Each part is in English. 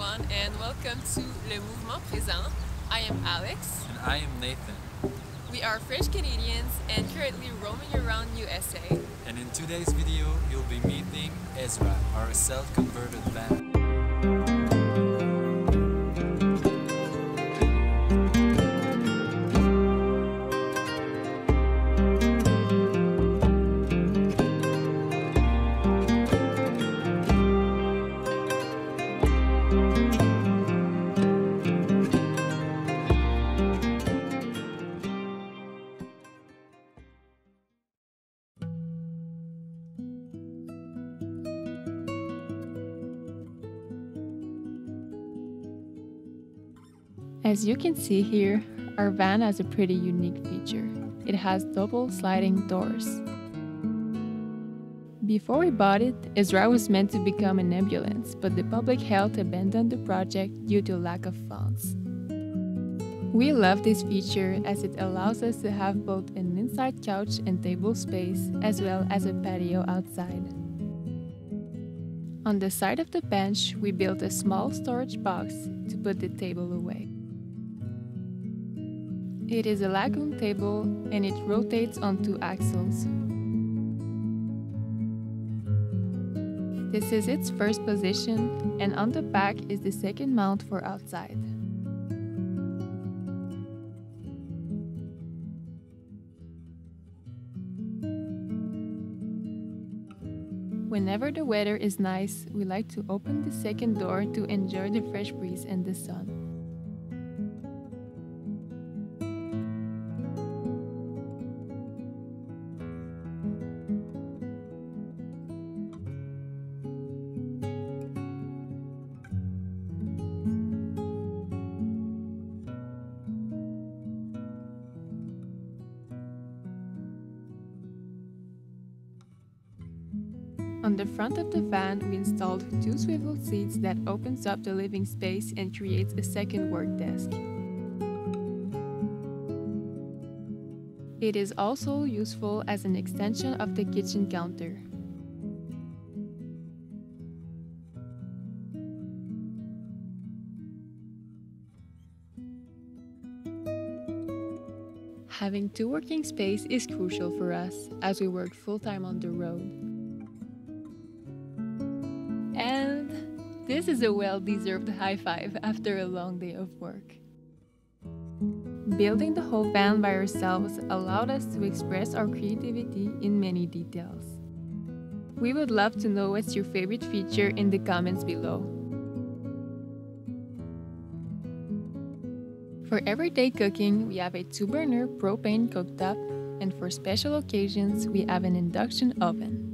everyone, and welcome to Le Mouvement Présent. I am Alex. And I am Nathan. We are French Canadians and currently roaming around USA. And in today's video, you'll be meeting Ezra, our self-converted van. As you can see here, our van has a pretty unique feature. It has double sliding doors. Before we bought it, Ezra was meant to become an ambulance, but the public health abandoned the project due to lack of funds. We love this feature as it allows us to have both an inside couch and table space, as well as a patio outside. On the side of the bench, we built a small storage box to put the table away. It is a lagoon table and it rotates on 2 axles. This is its first position, and on the back is the second mount for outside. Whenever the weather is nice, we like to open the second door to enjoy the fresh breeze and the sun. On the front of the van, we installed 2 swivel seats that opens up the living space and creates a second work desk. It is also useful as an extension of the kitchen counter. Having 2 working spaces is crucial for us as we work full-time on the road. And this is a well-deserved high five after a long day of work. Building the whole van by ourselves allowed us to express our creativity in many details. We would love to know what's your favorite feature in the comments below. For everyday cooking, we have a 2-burner propane cooktop, and for special occasions, we have an induction oven.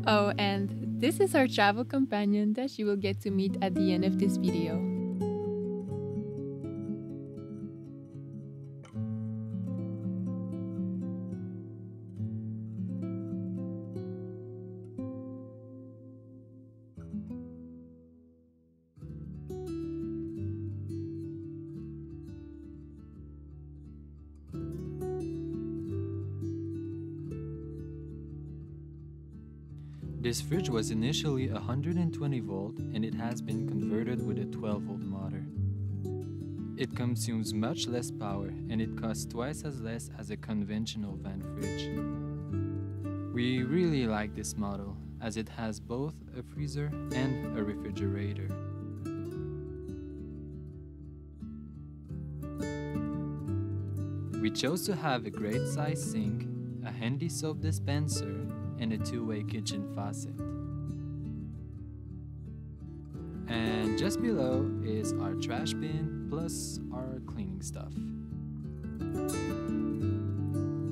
Oh, and this is our travel companion that you will get to meet at the end of this video. This fridge was initially 120 volt and it has been converted with a 12 volt motor. It consumes much less power and it costs twice as less as a conventional van fridge. We really like this model as it has both a freezer and a refrigerator. We chose to have a great size sink, a handy soap dispenser, and a 2-way kitchen faucet. And just below is our trash bin plus our cleaning stuff.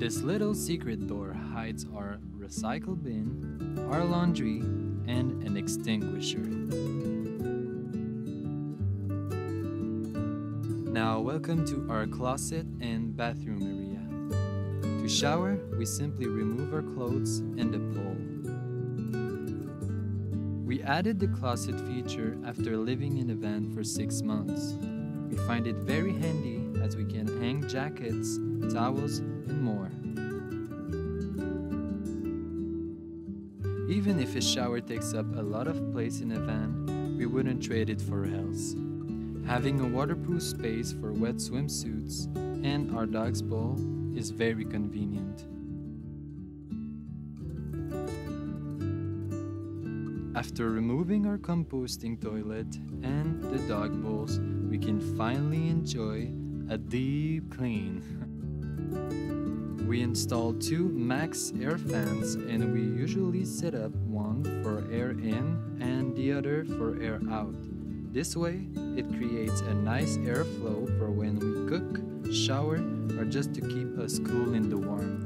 This little secret door hides our recycle bin, our laundry, and an extinguisher. Now welcome to our closet and bathroom area. To shower, we simply remove our clothes and the pole. We added the closet feature after living in a van for 6 months. We find it very handy as we can hang jackets, towels, and more. Even if a shower takes up a lot of place in a van, we wouldn't trade it for else. Having a waterproof space for wet swimsuits and our dog's bowl is very convenient. After removing our composting toilet and the dog bowls, we can finally enjoy a deep clean. We installed 2 Max air fans and we usually set up one for air in and the other for air out. This way, it creates a nice airflow for when we cook, shower, or just to keep us cool in the warmth.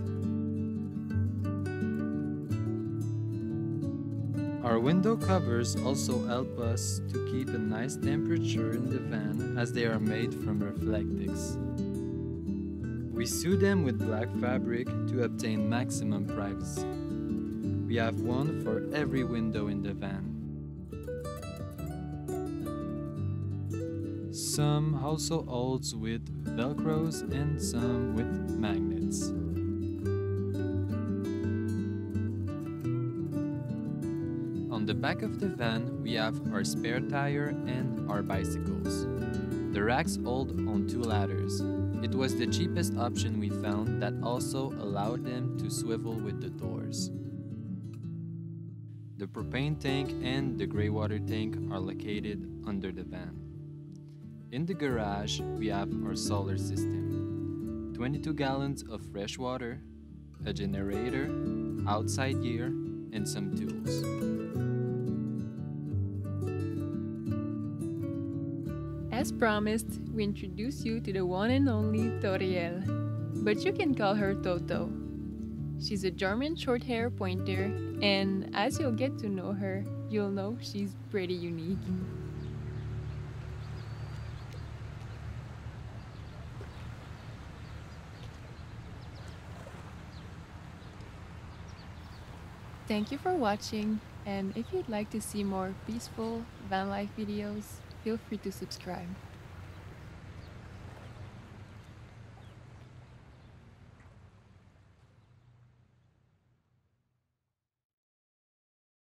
Our window covers also help us to keep a nice temperature in the van as they are made from Reflectix. We sew them with black fabric to obtain maximum privacy. We have one for every window in the van. Some also holds with velcros and some with magnets. On the back of the van, we have our spare tire and our bicycles. The racks hold on 2 ladders. It was the cheapest option we found that also allowed them to swivel with the doors. The propane tank and the grey water tank are located under the van. In the garage, we have our solar system, 22 gallons of fresh water, a generator, outside gear, and some tools. As promised, we introduce you to the one and only Toriel, but you can call her Toto. She's a German short-hair pointer, and as you'll get to know her, you'll know she's pretty unique. Thank you for watching, and if you'd like to see more peaceful van life videos, feel free to subscribe.